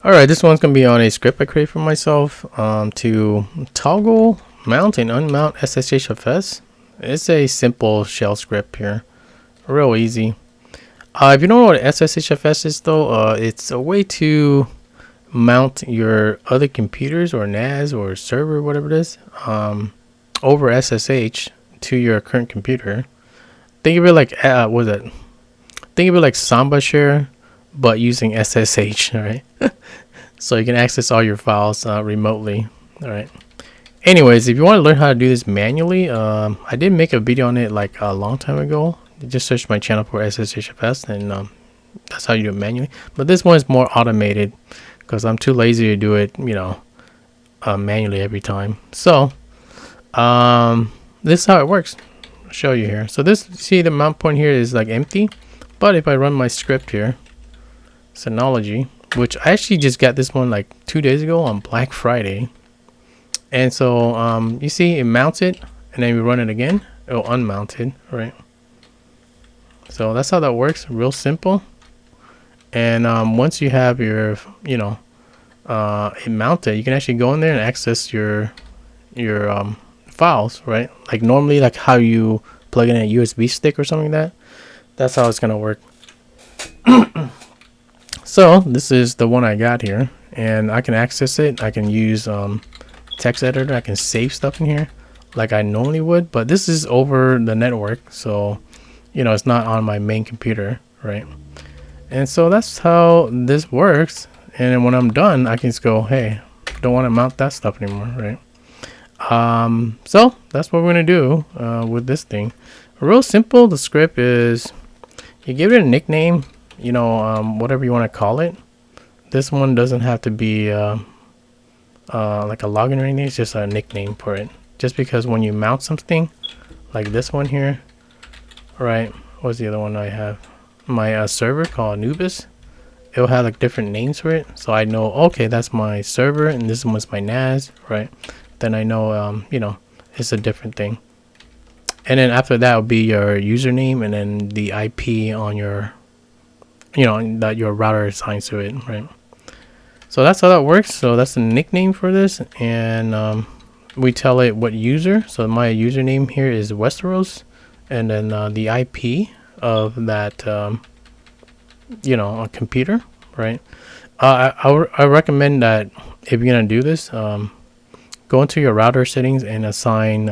All right, this one's gonna be on a script I created for myself to toggle mount and unmount SSHFS. It's a simple shell script here, real easy. If you don't know what SSHFS is though, it's a way to mount your other computers or NAS or server, whatever it is, over SSH to your current computer. Think of it like Think of it like Samba Share, but using SSH. All right. So you can access all your files remotely. All right. Anyways, if you want to learn how to do this manually, I did make a video on it like a long time ago. Just search my channel for SSHFS, and that's how you do it manually. But this one is more automated because I'm too lazy to do it, manually every time. So this is how it works. I'll show you here. So see the mount point here is like empty, but if I run my script here, Synology, which I actually just got this one like 2 days ago on Black Friday. And so you see it mounts it, and then we run it again, it'll unmount it, right? So that's how that works, real simple. And once you have your it mounted, you can actually go in there and access your files, right? Like normally, like how you plug in a USB stick or something like that. That's how it's gonna work. So this is the one I got here, and I can access it. I can use text editor. I can save stuff in here like I normally would, but this is over the network, so it's not on my main computer, right? And so that's how this works. And then when I'm done, I can just go, hey, don't want to mount that stuff anymore, right? So that's what we're gonna do with this thing. Real simple. The script is you give it a nickname, whatever you want to call it. This one doesn't have to be like a login or anything. It's just a nickname for it. Just because when you mount something like this one here, right? What's the other one I have? My server called Anubis. It'll have like different names for it, so I know, okay, that's my server and this one's my NAS, right? Then I know it's a different thing. And then after that will be your username, and then the IP on your that your router assigns to it, right? So that's how that works. So that's the nickname for this, and we tell it what user. So my username here is Westeros, and then the IP of that a computer, right? I recommend that if you're gonna do this, go into your router settings and assign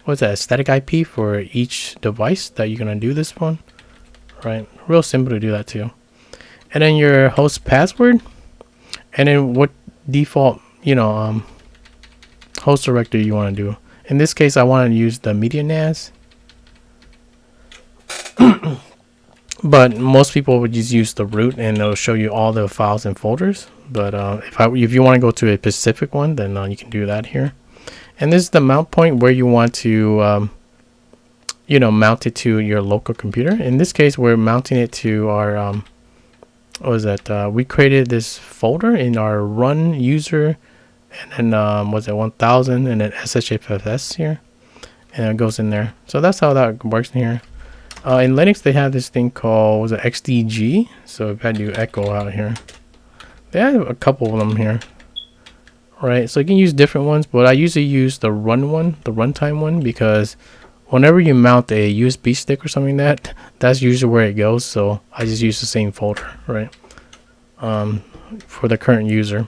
what's that, static IP for each device that you're gonna do this one, right? Real simple to do that too. And then your host password, and then what default host directory you want to do. In this case, I want to use the media NAS. But most people would just use the root, and it'll show you all the files and folders. But if you want to go to a specific one, then you can do that here. And this is the mount point where you want to mount it to your local computer. In this case, we're mounting it to our what was that? We created this folder in our run user, and then was it 1000, and then SSHFS here, and it goes in there. So that's how that works in here. In Linux, they have this thing called XDG. So if I do echo out here, they have a couple of them here, right? So you can use different ones, but I usually use the run one, the runtime one, because whenever you mount a USB stick or something that's usually where it goes. So I just use the same folder, right? For the current user.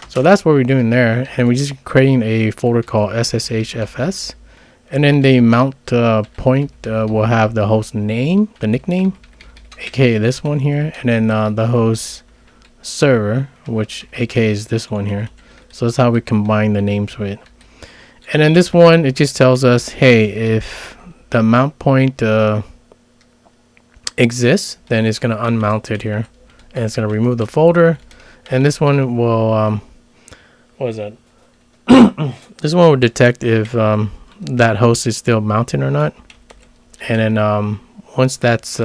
So that's what we're doing there, and we're just creating a folder called SSHFS. And then the mount point will have the host name, the nickname, aka this one here, and then the host server, which aka is this one here. So that's how we combine the names with it. And then this one, it just tells us, hey, if the mount point exists, then it's going to unmount it here, and it's going to remove the folder. And this one will what is that? This one will detect if that host is still mounted or not, and then once that's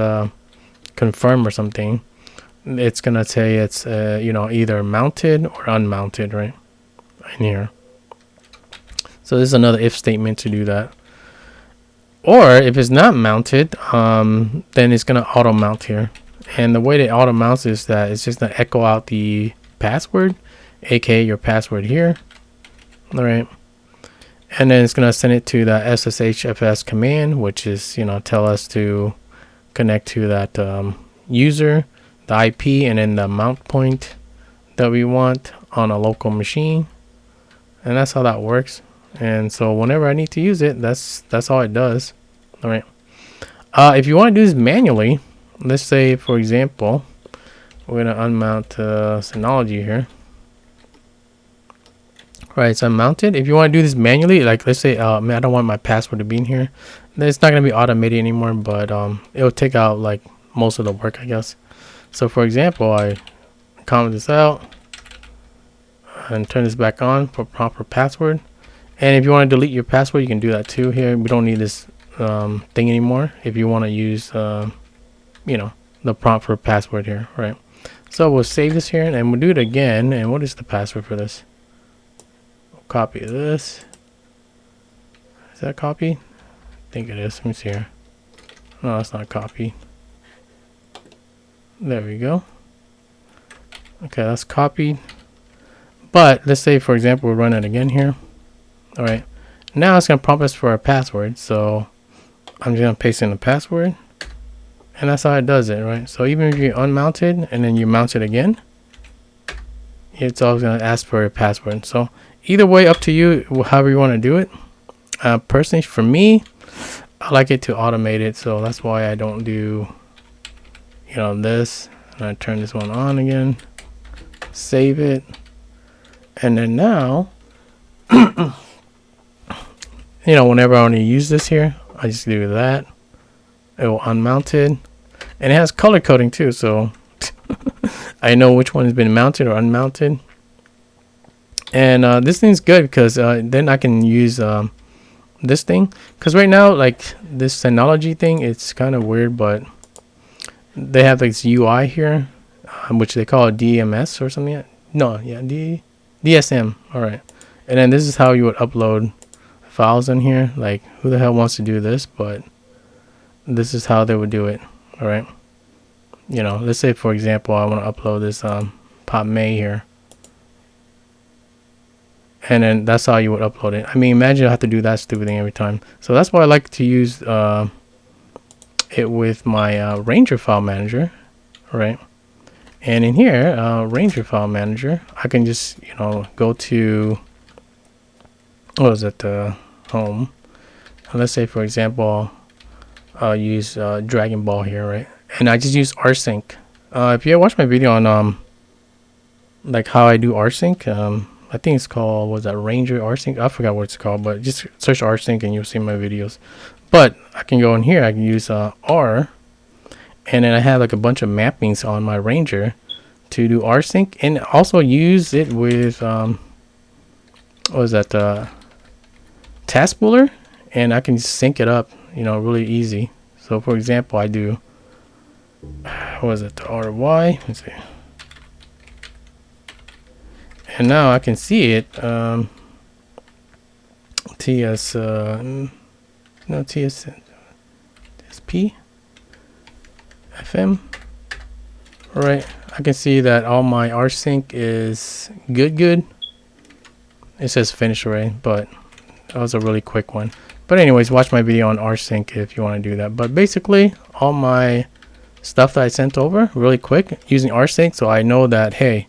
confirmed or something, it's gonna say it's either mounted or unmounted, right, in here. So this is another if statement to do that. Or if it's not mounted, then it's gonna auto mount here. And the way that auto mounts is that it's just gonna echo out the password, aka your password here. All right, and then it's gonna send it to the SSHFS command, which is, you know, tell us to connect to that user, the IP, and then the mount point that we want on a local machine. And that's how that works. And so whenever I need to use it, that's all it does. All right. If you want to do this manually, let's say, for example, we're going to unmount Synology here. Right, so I'm mounted. If you want to do this manually, like let's say I don't want my password to be in here, then it's not going to be automated anymore, but it'll take out like most of the work, I guess. So for example, I comment this out and turn this back on for proper password. And if you want to delete your password, you can do that too here. We don't need this thing anymore if you want to use you know, the prompt for password here, right? So we'll save this here and we'll do it again. And what is the password for this? We'll copy this. Is that copied? I think it is. Let me see here. No, it's not copied. There we go. Okay, that's copied. But let's say, for example, we run it again here. All right, now it's gonna prompt us for a password. So I'm just gonna paste in the password, and that's how it does it, right? So even if you unmount it and then you mount it again, it's always gonna ask for a password. So either way, up to you, however you want to do it. Personally, for me, I like it to automate it, so that's why I don't do, you know, this. And I turn this one on again, save it, and then now, you know, whenever I want to use this here, I just do that. It will unmount it, and it has color coding too, so I know which one has been mounted or unmounted. And this thing's good because then I can use this thing, because right now, like this Synology thing, it's kind of weird, but they have like this UI here, which they call it DMS or something. No, yeah, DSM. All right, and then this is how you would upload files in here. Like, who the hell wants to do this? But this is how they would do it. All right, you know, let's say for example I want to upload this pop May here, and then that's how you would upload it. I mean, imagine I have to do that stupid thing every time. So that's why I like to use it with my Ranger file manager, right? And in here, Ranger file manager, I can just, you know, go to, what is it, home. And let's say for example I'll use Dragon Ball here, right? And I just use RSync. If you watch my video on like how I do RSync, I think it's called, was that Ranger RSync? I forgot what it's called, but just search RSync and you'll see my videos. But I can go in here, I can use R, and then I have like a bunch of mappings on my Ranger to do RSync, and also use it with what was that, task builder, and I can sync it up, you know, really easy. So for example, I do, what was it, the RY, let's see, and now I can see it, TS no, TSP FM. All right, I can see that all my RSync is good. It says finish already, but that was a really quick one. But anyways, watch my video on RSync if you want to do that. But basically, all my stuff that I sent over really quick using RSync, so I know that, hey,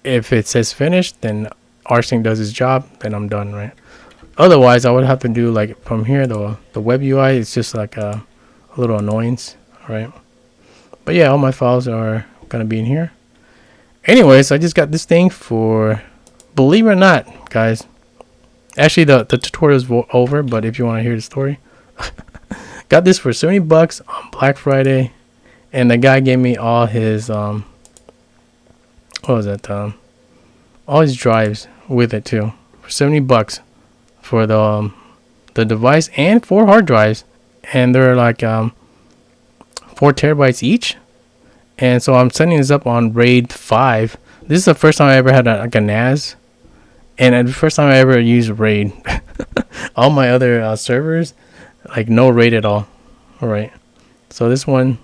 if it says finish, then RSync does its job, then I'm done, right? Otherwise, I would have to do like from here, the web UI. It's just like a little annoyance, right? But yeah, all my files are gonna be in here. Anyways, I just got this thing for, believe it or not, guys. Actually, the tutorial's over, but if you want to hear the story, got this for $70 on Black Friday, and the guy gave me all his what was that? All his drives with it too for $70 for the device and 4 hard drives, and they're like 4 terabytes each. And so I'm setting this up on RAID 5. This is the first time I ever had like a NAS, and the first time I ever used RAID. All my other servers, like no RAID at all. All right, so this one,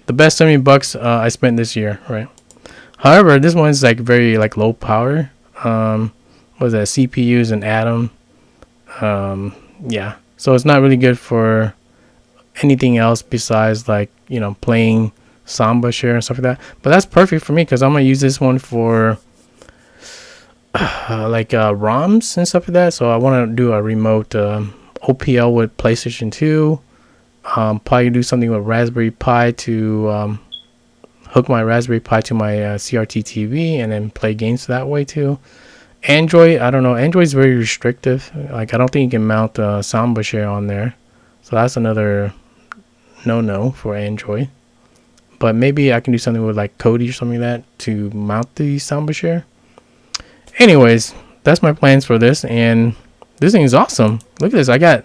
the best $70 I spent this year, right? However, this one's like very like low power. What is that? CPUs and Atom. Yeah, so it's not really good for anything else besides like, you know, playing Samba share and stuff like that. But that's perfect for me because I'm gonna use this one for like ROMs and stuff like that. So I want to do a remote OPL with PlayStation 2. Probably do something with Raspberry Pi to hook my Raspberry Pi to my CRT TV and then play games that way too. Android, I don't know. Android is very restrictive. Like, I don't think you can mount Samba share on there. So that's another no for Android. But maybe I can do something with like Kodi or something like that to mount the Samba share. Anyways, that's my plans for this, and this thing is awesome. Look at this. I got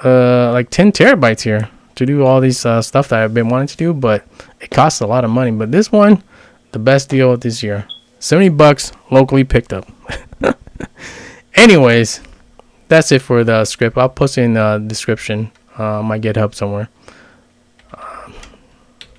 like 10 terabytes here to do all these stuff that I've been wanting to do, but it costs a lot of money. But this one, the best deal this year. $70 locally picked up. Anyways, that's it for the script. I'll post it in the description, my GitHub somewhere.